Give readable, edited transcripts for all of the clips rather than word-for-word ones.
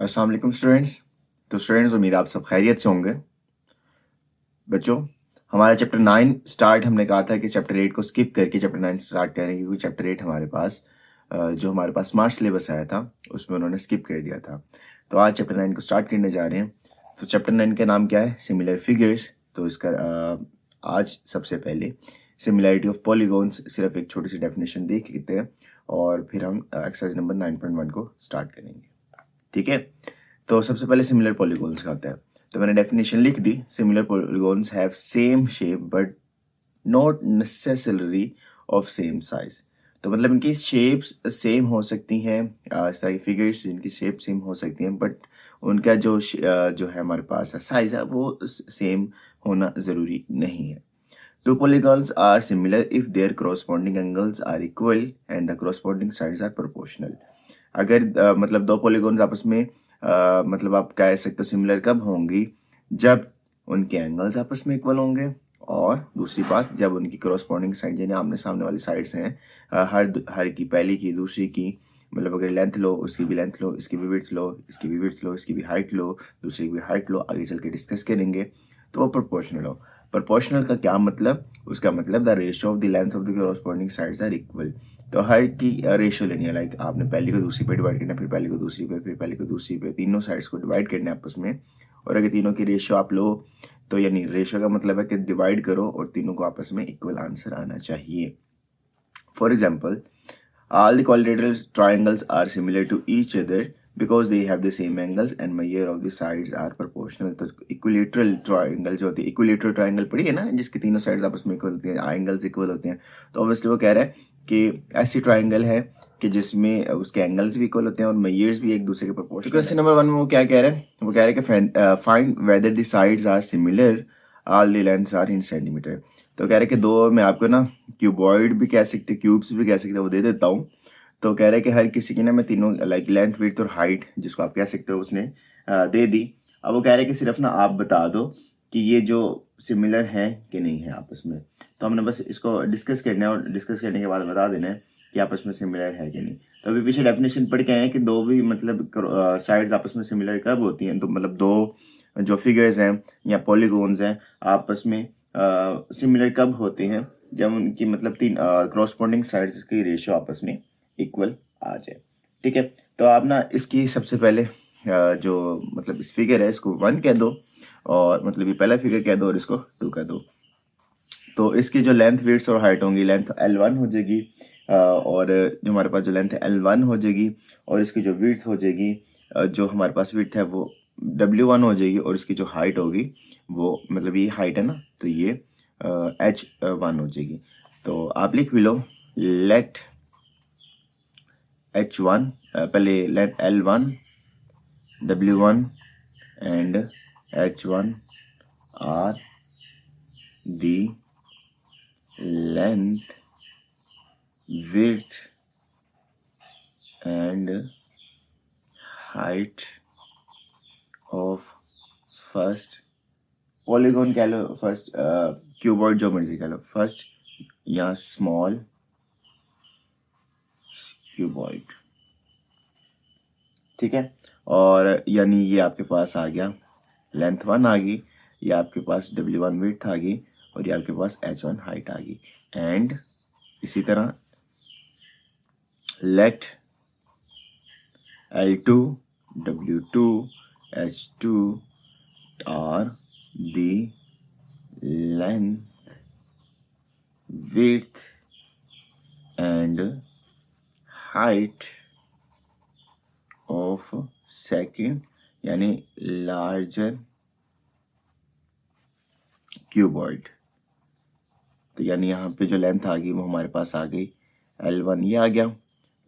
अस्सलाम वालेकुम स्टूडेंट्स। तो स्टूडेंट्स, उम्मीद आप सब खैरियत से होंगे। बच्चों, हमारा चैप्टर 9 स्टार्ट हमने कहा था कि चैप्टर 8 को स्किप करके चैप्टर 9 स्टार्ट करेंगे, क्योंकि चैप्टर 8 हमारे पास जो हमारे पास स्मार्ट सिलेबस आया था उसमें उन्होंने स्किप कर दिया था। तो आज चैप्टर 9 को स्टार्ट करने जा रहे हैं। तो चैप्टर 9 का नाम क्या है? Similar figures. तो इसका आज सबसे पहले सिमिलैरिटी ऑफ पॉलीगॉन्स, सिर्फ एक छोटी सी डेफिनेशन देख लेते हैं और फिर हम एक्सरसाइज नंबर 9.1 को स्टार्ट करेंगे। ठीक है, तो सबसे पहले सिमिलर पॉलीगॉन्स का आता है। तो मैंने डेफिनेशन लिख दी। Similar polygons have same shape but not necessary of same size. तो मतलब इनकी शेप्स सेम हो सकती हैं, इस तरह की फिगर्स जिनकी शेप सेम हो सकती हैं, बट उनका जो है हमारे पास साइज है वो सेम होना ज़रूरी नहीं है। Two polygons are similar if their corresponding angles are equal and the corresponding sides are proportional. अगर मतलब दो पॉलीगॉन्स आपस में मतलब आप कह सकते हो सिमिलर कब होंगी? जब उनके एंगल्स आपस में इक्वल होंगे, और दूसरी बात जब उनकी corresponding साइड यानी आमने सामने वाली साइड्स हैं, हर की पहली की दूसरी की मतलब अगर लेंथ लो उसकी भी लेंथ लो, इसकी भी विड्थ लो, इसकी भी विड्थ लो, इसकी भी हाइट लो, दूसरी की भी हाइट लो, आगे चल के डिस्कस करेंगे। तो वो प्रोपोर्शनल हो। प्रोपोर्शनल का क्या मतलब? उसका मतलब the ratio of the length of the corresponding sides are equal. तो हर की रेशियो लेनी है, लाइक आपने पहली को दूसरी पे डिवाइड करना है, फिर पहली को दूसरी पे, फिर पहली को दूसरी पे, तीनों साइड्स को डिवाइड करना है आपस में। और अगर तीनों की रेशियो आप लो तो यानी रेशियो का मतलब है कि डिवाइड करो और तीनों को आपस में इक्वल आंसर आना चाहिए। For example, all the quadrilateral triangles are similar to each other because they have the same angles and measure of the sides are proportional. तो equilateral triangle जो होती है, equilateral triangle पढ़ी है ना, जिसकी तीनों साइड्स आपस में इक्वल होती हैं, एंगल्स इक्वल होते हैं। तो ऑब्वियसली वो कह रहा है कि ऐसी ट्राइंगल है कि जिसमें उसके एंगल्स भी इक्वल होते हैं और मेजर्स भी एक दूसरे के प्रोपोर्शनल। क्वेश्चन नंबर 1 में वो क्या कह रहे हैं? वो कह रहे हैं कि find whether the sides are similar, all the lengths are in centimetre. तो कह रहे हैं कि दो में आपको ना क्यूबॉइड भी कह सकते, क्यूब्स भी कह सकते, वो दे देता हूँ। तो कह रहे हैं कि हर किसी की ना मैं तीनों लाइक लेंथ, विड्थ और हाइट जिसको आप कह सकते हो उसने दे दी। अब वो कह रहे हैं कि सिर्फ ना आप बता दो कि ये जो सिमिलर है कि नहीं है आपस में। तो हमने बस इसको डिस्कस करना है और डिस्कस करने के बाद बता देना है कि आपस में सिमिलर है कि नहीं। तो अभी पीछे डेफिनेशन पढ़ के आए हैं कि दो भी मतलब साइड्स आपस में सिमिलर कब होती हैं? तो मतलब दो जो फिगर्स हैं या पॉलीगॉन्स हैं आपस में सिमिलर कब होते हैं? जब उनकी मतलब तीन क्रॉसपोंडिंग साइड्स की रेशियो आपस में इक्वल आ जाए। ठीक है, तो आप ना इसकी सबसे पहले जो मतलब इस फिगर है इसको 1 कह दो, और मतलब ये पहला फिगर कह दो और इसको 2 कह दो। तो इसकी जो लेंथ, विड्थ और हाइट होंगी, लेंथ L1 हो जाएगी और जो हमारे पास जो लेंथ है L1 हो जाएगी, और इसकी जो विड्थ हो जाएगी, जो हमारे पास विड्थ है वो W1 हो जाएगी, और इसकी जो हाइट होगी वो मतलब ये हाइट है ना, तो ये H1 हो जाएगी। तो आप लिख भी लो, लेट H1 पहले length L1, W1 and H1 are the length, width and height of first polygon कह लो, फर्स्ट क्यूबॉइड जो मर्जी कह लो, फर्स्ट या स्मॉल क्यूबॉइड। ठीक है, और यानी ये आपके पास आ गया लेंथ 1 आ गई, ये आपके पास W1 विड्थ आ गई, और ये आपके पास H1 हाइट आ गई। एंड इसी तरह late L2, W2, H2 are the length, width and height of second यानी लार्जर क्यूबॉइड। तो यानी यहाँ पे जो लेंथ आ गई वो हमारे पास आ गई L1 ये आ गया,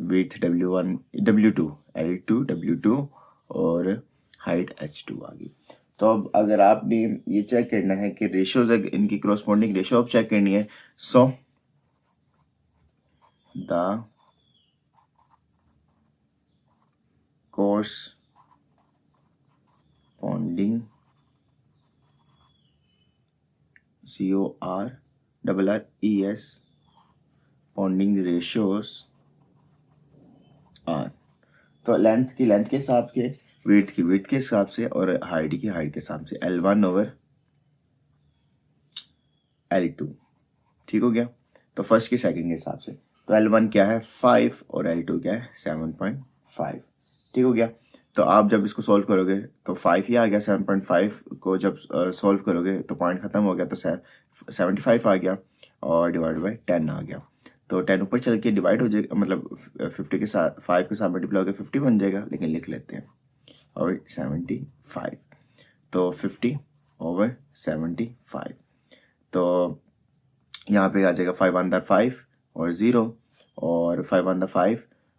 width W1 W2 L2 W2 और हाइट H2 आ गई। तो अब अगर आपने ये चेक करना है कि रेशियोज इनकी क्रॉसपोंडिंग रेशियो अब चेक करनी है, so the corresponding CORRES ponding ratios are, तो लेंथ के हिसाब से, विड्थ के हिसाब से और हाइट के हिसाब से L1/L2, ठीक हो गया। तो फर्स्ट की सेकंड के हिसाब से तो L1 क्या है 5 और L2 क्या है 7.5, ठीक हो गया। तो आप जब इसको सॉल्व करोगे तो 5 ही आ गया, 7.5 को जब सॉल्व करोगे तो पॉइंट खत्म हो गया, तो 75 आ गया और डिवाइड बाई 10 आ गया। तो 10 ऊपर चल के डिवाइड हो जाएगा, मतलब 50 के साथ 5 के साथ मल्टीप्लाई होकर 50 बन जाएगा, लेकिन लिख लेते हैं और 75, तो 50/75। तो यहाँ पे आ जाएगा 5/5 और 0 और 5/5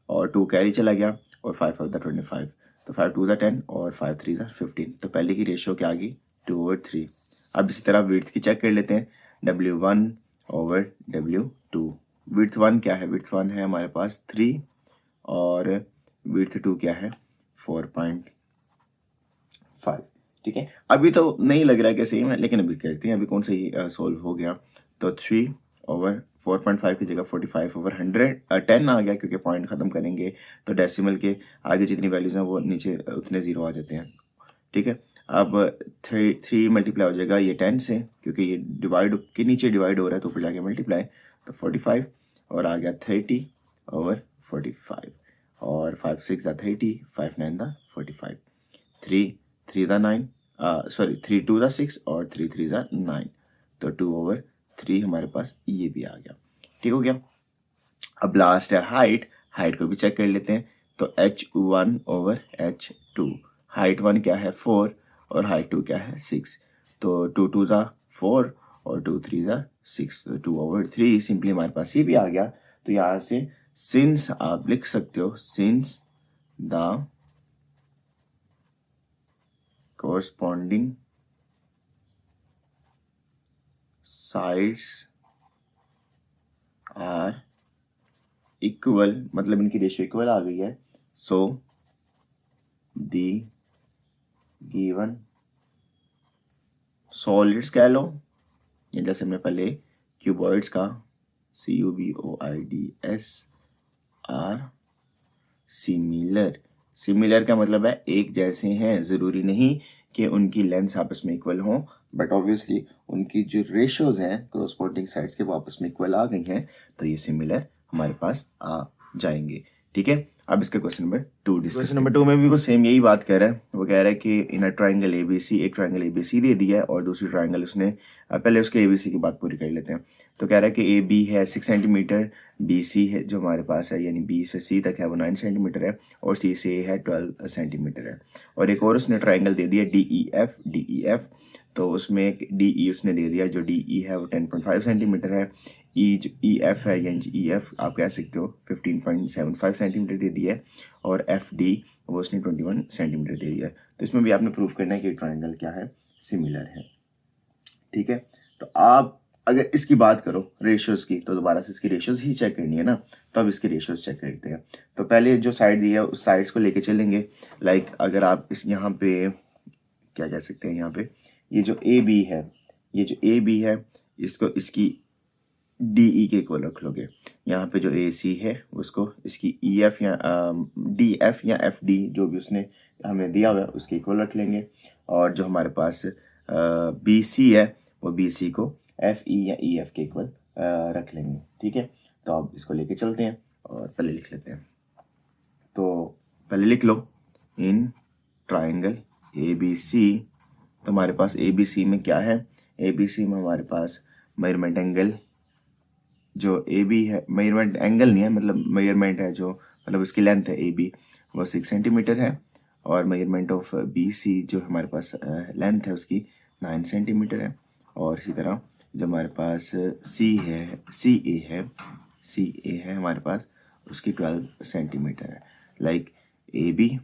और 2 कैरी चला गया और 5/25, तो 5×2 = 10 और 5×3 = 15। तो पहले की रेशियो क्या आ गई 2/3। अब इसी तरह विड्थ की चेक कर लेते हैं, W1/W2। विड्थ 1 क्या है, विड्थ 1 है हमारे पास 3 और विड्थ 2 क्या है 4.5, ठीक है। अभी तो नहीं लग रहा है कि सेम है, लेकिन अभी करते हैं, अभी कौन सा ही सोल्व हो गया। तो 3/4.5 की जगह 45/10 आ गया, क्योंकि पॉइंट खत्म करेंगे तो डेसिमल के आगे जितनी वैल्यूज हैं वो नीचे उतने जीरो आ जाते हैं, ठीक है। अब 3 मल्टीप्लाई हो जाएगा ये 10 से, क्योंकि ये डिवाइड के नीचे डिवाइड हो रहा है तो फिर जाके मल्टीप्लाई, तो 45 और आ गया 30/45 और 5 6 = 30, 5 9 = 45, 3 3 = 9, 3 2 = 6 और 3 3 = 9, तो 2/3 हमारे पास ये भी आ गया, ठीक हो गया। अब लास्ट है हाइट को भी चेक कर लेते हैं। तो H1/H2, हाइट 1 क्या है 4 और हाइट 2 क्या है 6, तो 2 2 = 4 और 2 3 = 6, तो 2/3 सिंपली हमारे पास ये भी आ गया। तो यहाँ से सिंस आप लिख सकते हो, since the corresponding sides are equal, मतलब इनकी रेशियो इक्वल आ गई है, सो द गिवन सॉलिड्स कह लो, या जैसे हमने पहले क्यूबॉइड्स का CUBOIDS आर सिमिलर का मतलब है एक जैसे हैं, ज़रूरी नहीं कि उनकी लेंथ आपस में इक्वल हों, बट ऑब्वियसली उनकी जो रेशियोज हैं कोरस्पॉन्डिंग साइड्स के वो आपस में इक्वल आ गई हैं, तो ये सिमिलर हमारे पास आ जाएंगे, ठीक है। अब इसका question number 2 discuss. Question number 2 में भी वो सेम यही बात कह रहा है, वो कह रहा है कि इन अ ट्राइंगल ABC, एक ट्राइंगल ABC दे दिया है और दूसरी ट्राइंगल उसने, पहले उसके ABC की बात पूरी कर लेते हैं। तो कह रहा है कि AB है 6 सेंटीमीटर, BC है जो हमारे पास है, यानी B से C तक है वो 9 सेंटीमीटर है, और C से A है 12 सेंटीमीटर है। और एक और उसने ट्राइंगल दे दिया DEF, तो उसमें एक DE उसने दे दिया, जो DE है वो 10.5 सेंटीमीटर है, EF है, यानी EF आप कह सकते हो 15.75 सेंटीमीटर दे दिया है, और FD वो उसने 21 सेंटीमीटर दे दिया है। तो इसमें भी आपने प्रूफ करना है कि ट्राइंगल क्या है, सिमिलर है, ठीक है। तो आप अगर इसकी बात करो रेशियोज की, तो दोबारा से इसकी रेशियोज ही चेक करनी है ना, तो अब इसकी रेशियोज चेक करते हैं। तो पहले जो साइड दी है उस साइड्स को लेके चलेंगे। लाइक अगर आप इस यहाँ पे क्या कह सकते हैं, यहाँ पे ये जो AB है, ये जो AB है इसको इसकी DE के इक्वल रख लोगे। यहाँ पे जो AC है उसको इसकी EF या DF या FD जो भी उसने हमें दिया हुआ है उसके इक्वल रख लेंगे, और जो हमारे पास BC है वो BC को FE या EF के इक्वल रख लेंगे, ठीक है। तो अब इसको लेके चलते हैं और पहले लिख लेते हैं। तो पहले लिख लो इन ट्राइंगल ABC, तो हमारे पास ABC में क्या है, ABC में हमारे पास मेजरमेंट एंगल जो AB है, मेजरमेंट एंगल नहीं है, मतलब मेजरमेंट है जो, मतलब उसकी लेंथ है AB वो 6 सेंटीमीटर है, और मेजरमेंट ऑफ BC जो हमारे पास लेंथ है उसकी 9 सेंटीमीटर है, और इसी तरह जो हमारे पास CA है हमारे पास उसकी 12 सेंटीमीटर है। लाइक AB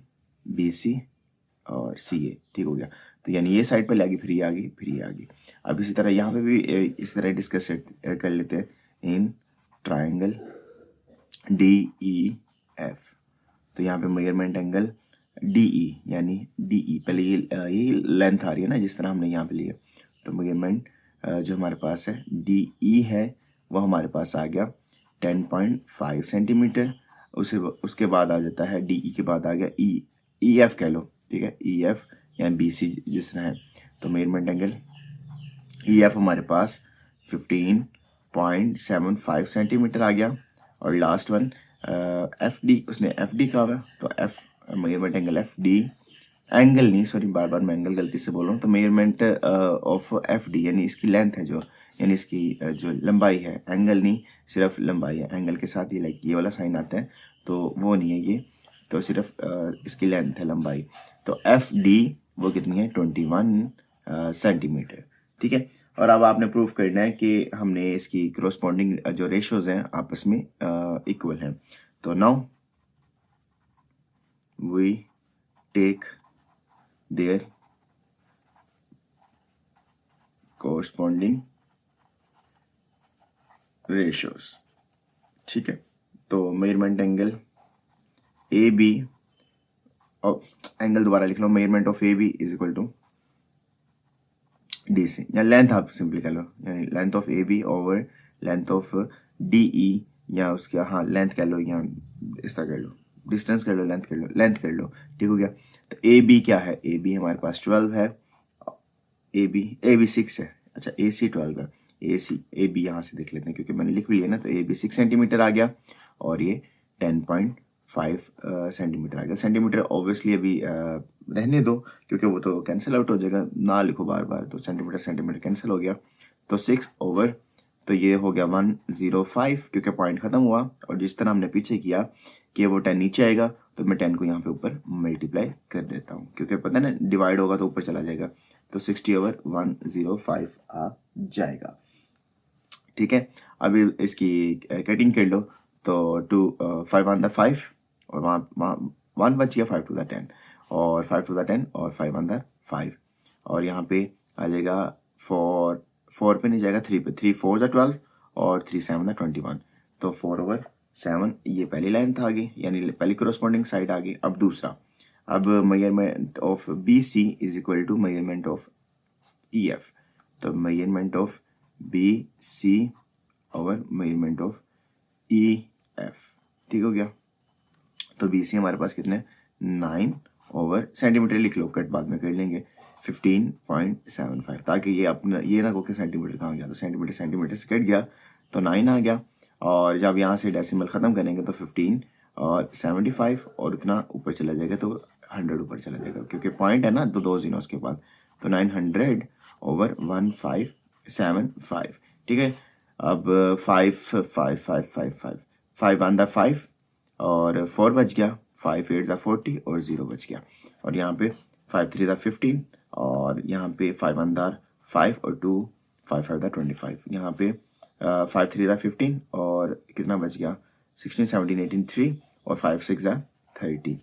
BC और CA, ठीक हो गया। तो यानी ये साइड पर लगी, फिर ये आ गई, फिर ये आ गई। अब इसी तरह यहाँ पे भी इस तरह डिस्कस कर लेते हैं इन ट्राइंगल DEF। तो यहाँ पे मेजरमेंट एंगल DE, यानी DE पहले ये लेंथ आ रही है ना जिस तरह हमने यहाँ पे लिया, तो मेजरमेंट जो हमारे पास है DE है वो हमारे पास आ गया 10.5 सेंटीमीटर, उसके बाद आ जाता है डी ई के बाद आ गया ई एफ कह लो, ठीक है, ई एफ या बी सी जिस तरह है। तो मेजरमेंट एंगल ई एफ हमारे पास 15.75 सेंटीमीटर आ गया। और लास्ट वन एफ डी, उसने एफ डी कहा हुआ, तो F measurement angle F D, angle नहीं, सॉरी बार बार मैं एंगल गलती से बोल रहा हूँ। तो मेजरमेंट ऑफ एफ डी यानी इसकी लेंथ है जो, यानी इसकी जो लंबाई है, एंगल नहीं सिर्फ लंबाई है। एंगल के साथ ये लाइक ये वाला साइन आता है तो वो नहीं है ये, तो सिर्फ इसकी लेंथ है, लंबाई। तो एफ डी वो कितनी है 21 सेंटीमीटर, ठीक है। और अब आपने प्रूफ करना है कि हमने इसकी कोरोस्पोंडिंग जो रेशियोज हैं आपस में इक्वल हैं। तो now we take their corresponding ratios, ठीक है। तो मेजरमेंट एंगल ए बी, और एंगल दोबारा लिख लो, measurement of A B is equal to D C, या लेंथ आप सिंपली कह लो, यानी length of A B over length of D E, या उसके हाँ लेंथ कह लो, या इस तरह कर लो, डिस्टेंस कर लो, लेंथ कर लो, लेंथ कर लो, ठीक हो गया। तो ए बी क्या है, ए बी हमारे पास 12 है, ए बी 6 है, अच्छा ए सी 12 है, ए बी यहाँ से देख लेते हैं क्योंकि मैंने लिख भी लिया ना। तो ए बी 6 सेंटीमीटर आ गया और ये 10.5 सेंटीमीटर आ गया। सेंटीमीटर ऑब्वियसली अभी रहने दो क्योंकि वो तो कैंसिल आउट हो जाएगा, ना लिखो बार बार, तो सेंटीमीटर कैंसिल हो गया। तो 6 ओवर, तो ये हो गया 105 क्योंकि पॉइंट खत्म हुआ। और जिस तरह हमने पीछे किया कि वो 10 नीचे आएगा तो मैं 10 को यहाँ पे ऊपर मल्टीप्लाई कर देता हूँ क्योंकि पता है ना डिवाइड होगा तो ऊपर चला जाएगा। तो 60 ओवर 105 आ जाएगा, ठीक है। अभी इसकी कटिंग कर लो, तो 5 ऑन द 5 और वहाँ 1 बच गया, 5 टू द 10 और 5 टू द 10 और 5 ऑन द 5, और यहाँ पे आ जाएगा 4 पे नहीं जाएगा, 3 पे, 3 4 जा 12 और 3 7 21, तो 4 ओवर 7 ये पहली लाइन था आगे, यानी पहली कोरोस्पॉन्डिंग साइड आ गई। अब दूसरा, अब measurement of B C is equal to measurement of E F, तो measurement of B C over measurement of E F, ठीक हो गया। तो बी सी हमारे पास कितने 9 ओवर, सेंटीमीटर लिख लो, कट बाद में कर लेंगे, 15.75, ताकि ये अपना ये ना को कि सेंटीमीटर कहाँ गया, तो सेंटीमीटर से कट गया तो 9 आ गया। और जब यहाँ से डेसिमल ख़त्म करेंगे तो 15 और 75 और उतना ऊपर चला जाएगा तो 100 ऊपर चला जाएगा क्योंकि पॉइंट है ना तो 2 जीरो उसके बाद, तो 900 ओवर 1575, ठीक है। अब 5 ऑन द 5 और 4 बच गया, 5 8 ज़ा 40 और 0 बच गया। और यहाँ पे 5 3 ज़ा 15 और यहाँ पे 5 ऑन द 5 और 2 5 5 ज़ा 25, यहाँ पे 5 3 ज़ा 15 और कितना बच गया 16 17 18 3 और 5 6 ज़ा 30,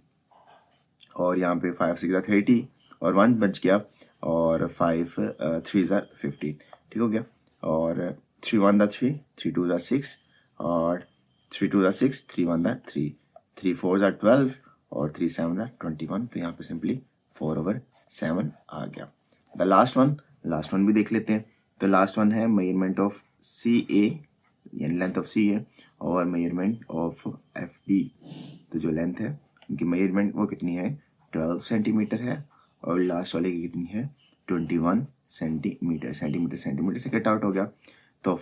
और यहाँ पे 5 6 ज़ा 30 और 1 बच गया और 5 3 ज़ा 15, ठीक हो गया। और 3 1 दा 3 3 2 ज़ा 6 और 3 2 ज़ा 6 3 1 दा 3 3 4 ज़ा 12 और 3 7 ज़ा 21, तो यहाँ पे सिंपली 4 ओवर 7 आ गया। द लास्ट वन भी देख लेते हैं। तो लास्ट वन है मेजरमेंट ऑफ सी ए, यानी लेंथ ऑफ सी ए और मेजरमेंट ऑफ एफ डी, तो जो लेंथ है उनकी मेजरमेंट वो कितनी है 12 सेंटीमीटर है और लास्ट वाले की कितनी है 21 सेंटीमीटर से कट आउट हो गया। तो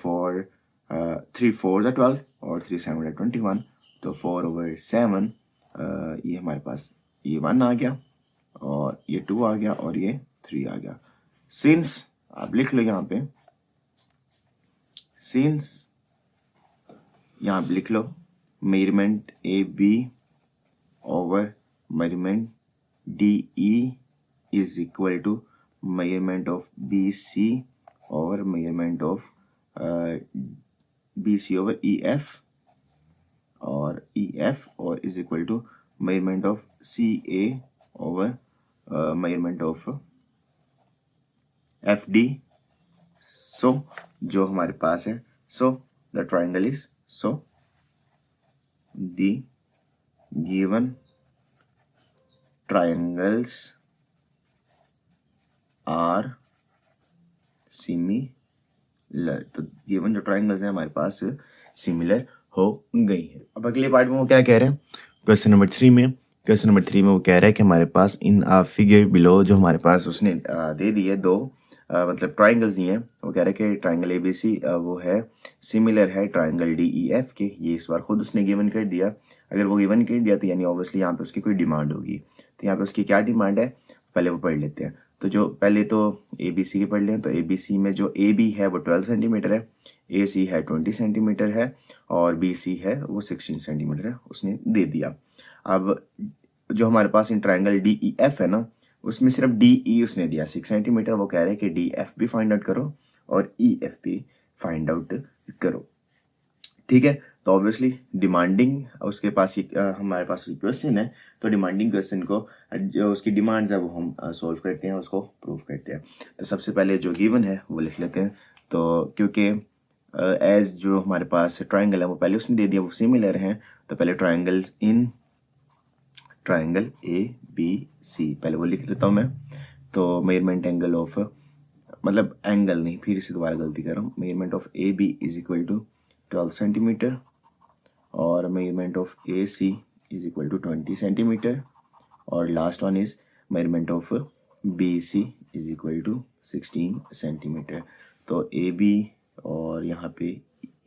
3 4 ज़ा 12 और 3 7 ज़ा 21, तो 4 ओवर 7 ये हमारे पास ये 1 आ गया और ये 2 आ गया और ये 3 आ गया। सिंस आप लिख लो यहाँ पे, सिंस यहाँ पे लिख लो measurement A B over measurement D E is equal to measurement of B C और measurement of B C over E F और is equal to measurement of C A over measurement of F D. So जो हमारे पास है, so the triangle is, so the given triangles are similar, तो given जो triangles हैं हमारे पास similar हो गई है। अब अगले पार्ट में वो क्या कह रहे हैं, क्वेश्चन नंबर 3 में वो कह रहा है कि हमारे पास इन फिगर बिलो, जो हमारे पास उसने दे दी है दो मतलब ट्राइंगल्स दिए हैं, वो कह रहा है कि ट्राइंगल ABC वो है सिमिलर है ट्राइंगल DEF के। ये इस बार खुद उसने गिवन कर दिया। अगर वो गिवन कर दिया तो यानी ऑब्वियसली यहाँ पे उसकी कोई डिमांड होगी। तो यहाँ पे उसकी क्या डिमांड है, पहले वो पढ़ लेते हैं। तो जो पहले तो ABC के पढ़ लें, तो ABC में जो AB है वो 12 सेंटीमीटर है, AC है 20 सेंटीमीटर है, और BC है वो 16 सेंटीमीटर है, उसने दे दिया। अब जो हमारे पास इन ट्राइंगल DEF है ना, उसमें सिर्फ DE उसने दिया 6 सेंटीमीटर। वो कह रहे हैं कि DF भी फाइंड आउट करो और EF भी फाइंड आउट करो। ठीक है, तो ऑब्वियसली डिमांडिंग उसके पास हमारे पास क्वेश्चन है, तो डिमांडिंग क्वेश्चन को जो उसकी डिमांड्स है वो हम सॉल्व करते हैं, उसको प्रूव करते हैं। तो सबसे पहले जो गिवन है वो लिख लेते हैं। तो क्योंकि एज जो हमारे पास ट्राइंगल है वो पहले उसने दे दिया, वो सिमिलर हैं, तो पहले ट्राइंगल्स इन ट्राइंगल ABC पहले वो लिख लेता हूँ मैं। तो मेजरमेंट एंगल ऑफ, मतलब एंगल नहीं, फिर से दोबारा गलती कर रहा हूँ, measurement of AB is equal to 12 centimetre और measurement of AC is equal to 20 centimetre, और last one is measurement of BC is equal to 16 centimetre. तो AB और यहाँ पे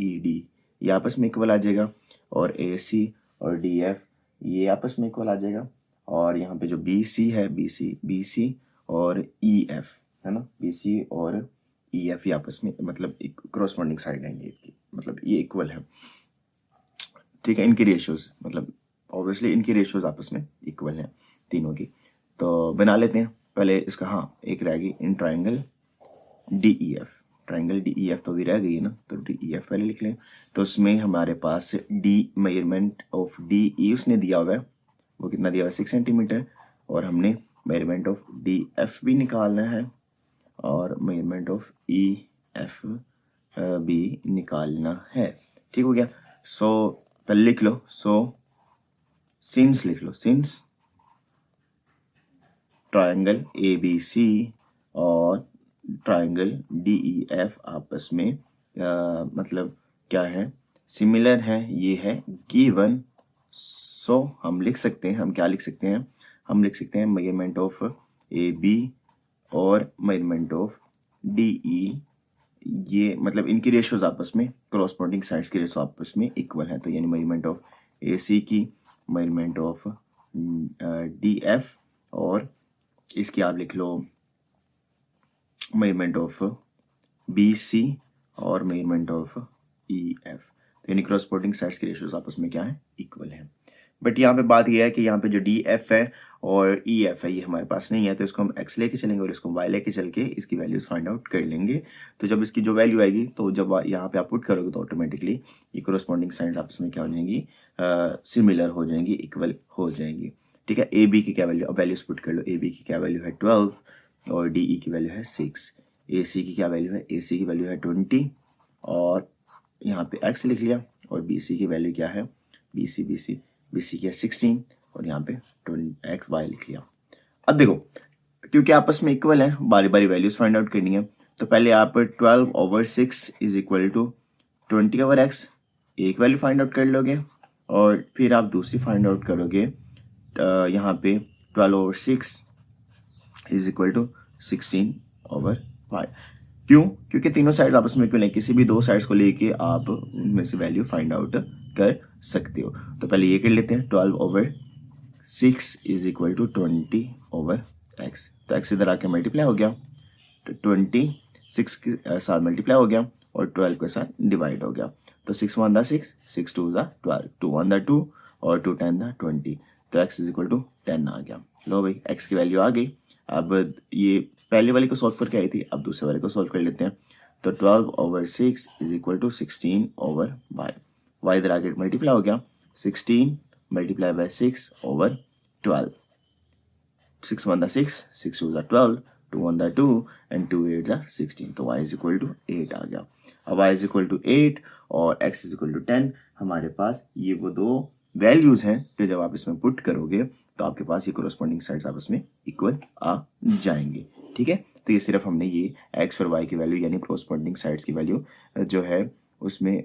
ED ये आपस में इक्वल आ जाएगा, और AC और DF ये आपस में इक्वल आ जाएगा, और यहाँ पे जो BC है BC और EF है ना, BC और EF ये आपस में मतलब एक क्रॉसपोंडिंग साइड है, ये मतलब ये इक्वल है। ठीक है, इनकी रेशियोज मतलब ऑब्वियसली इनकी रेशियोज आपस में इक्वल हैं तीनों की। तो बना लेते हैं पहले इसका। हाँ, एक रह गई in triangle DEF, triangle DEF तो भी रह गई है ना, तो DEF पहले लिख लें। तो उसमें हमारे पास मेजरमेंट ऑफ DE उसने दिया हुआ है, वो कितना दिया हुआ है 6 सेंटीमीटर, और हमने मेजरमेंट ऑफ DF भी निकालना है और मेजरमेंट ऑफ EF भी निकालना है। ठीक हो गया। सो पहले लिख लो, सो सिंस लिख लो, सिंस ट्राइंगल ABC और ट्राइंगल DEF आपस में मतलब क्या है, सिमिलर है, ये है गिवन। सो हम लिख सकते हैं, हम क्या लिख सकते हैं, हम लिख सकते हैं मेजरमेंट ऑफ AB और मेजरमेंट ऑफ DE, ये मतलब इनकी रेशियोज आपस में क्रॉसपोंडिंग साइड्स की रेशियो आपस में इक्वल है। तो यानी मेजरमेंट ऑफ AC की मेजरमेंट ऑफ DF और इसकी आप लिख लो मेजरमेंट ऑफ BC और मेजरमेंट ऑफ EF। तो यानी क्रॉसपोंडिंग साइड्स की रेशियोज आपस में क्या है, इक्वल है। बट यहाँ पे बात यह है कि यहाँ पे जो DF है और EF है ये हमारे पास नहीं है, तो इसको हम X लेके चलेंगे और इसको Y लेके चल के इसकी वैल्यूज फाइंड आउट कर लेंगे। तो जब इसकी जो वैल्यू आएगी, तो जब यहाँ पे आप पुट करोगे तो ऑटोमेटिकली ये क्रॉसपोंडिंग साइड आपस में क्या हो जाएंगी, सिमिलर हो जाएंगी, इक्वल हो जाएंगी। ठीक है, AB की क्या वैल्यू, अब वैल्यूज पुट कर लो। AB की क्या वैल्यू है 12 और DE की वैल्यू है 6। AC की क्या वैल्यू है, AC की वैल्यू है 20 और यहाँ पे X लिख लिया, और BC की वैल्यू क्या है, BC की है 16 और यहाँ पे XY लिख लिया। अब देखो, क्योंकि आपस में इक्वल है, बारी बारी वैल्यूज फाइंड आउट करनी है। तो पहले आप 12/6 इज इक्वल टू 20/x एक वैल्यू फाइंड आउट कर लोगे, और फिर आप दूसरी फाइंड आउट करोगे यहाँ पे 12/6 इज इक्वल टू 16/y। क्यों, क्योंकि तीनों साइड आपस में इक्वल है, किसी भी दो साइड्स को लेके आप उनमें से वैल्यू फाइंड आउट कर सकते हो। तो पहले ये कर लेते हैं, 12/6 इज इक्वल टू 20/x। तो x इधर आके मल्टीप्लाई हो गया, तो 26 के साथ मल्टीप्लाई हो गया और 12 के साथ डिवाइड हो गया। तो 6 1 6, 6 2 12, 2 1 2 और 2 10 20। तो x इज इक्वल टू 10 आ गया। लो भाई, x की वैल्यू आ गई। अब ये पहले वाले को सॉल्व करके आई थी, अब दूसरे वाले को सॉल्व कर लेते हैं। तो 12/6 is equal to 16/y। y इधर आगे मल्टीप्लाई हो गया, 16 मल्टीप्लाई बाय 6/12। 6 1 6, 6 2 12, 2 1 2 एंड 2 8 16। तो y इज इक्वल टू 8 आ गया। अब y इज इक्वल टू 8 और x इज इक्वल टू 10। हमारे पास ये वो दो वैल्यूज हैं कि जब आप इसमें पुट करोगे तो आपके पास ये कोरोस्पोंडिंग साइड्स आपस में इक्वल आ जाएंगे। ठीक है, तो ये सिर्फ हमने ये x और y की वैल्यू यानी कोरोस्पोंडिंग साइड्स की वैल्यू जो है उसमें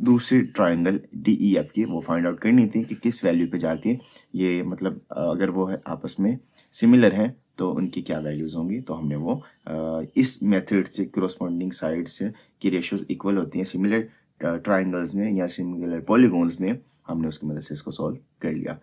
दूसरी ट्राइंगल DEF की वो फाइंड आउट करनी थी कि किस वैल्यू पे जाके ये मतलब अगर वो है आपस में सिमिलर हैं तो उनकी क्या वैल्यूज़ होंगी। तो हमने वो इस मेथड से कोरोस्पोंडिंग साइड्स की रेशियोज इक्वल होती हैं सिमिलर ट्राइंगल्स में या सिमिलर पॉलीगॉन्स में, हमने उसकी मदद से इसको सॉल्व कर लिया।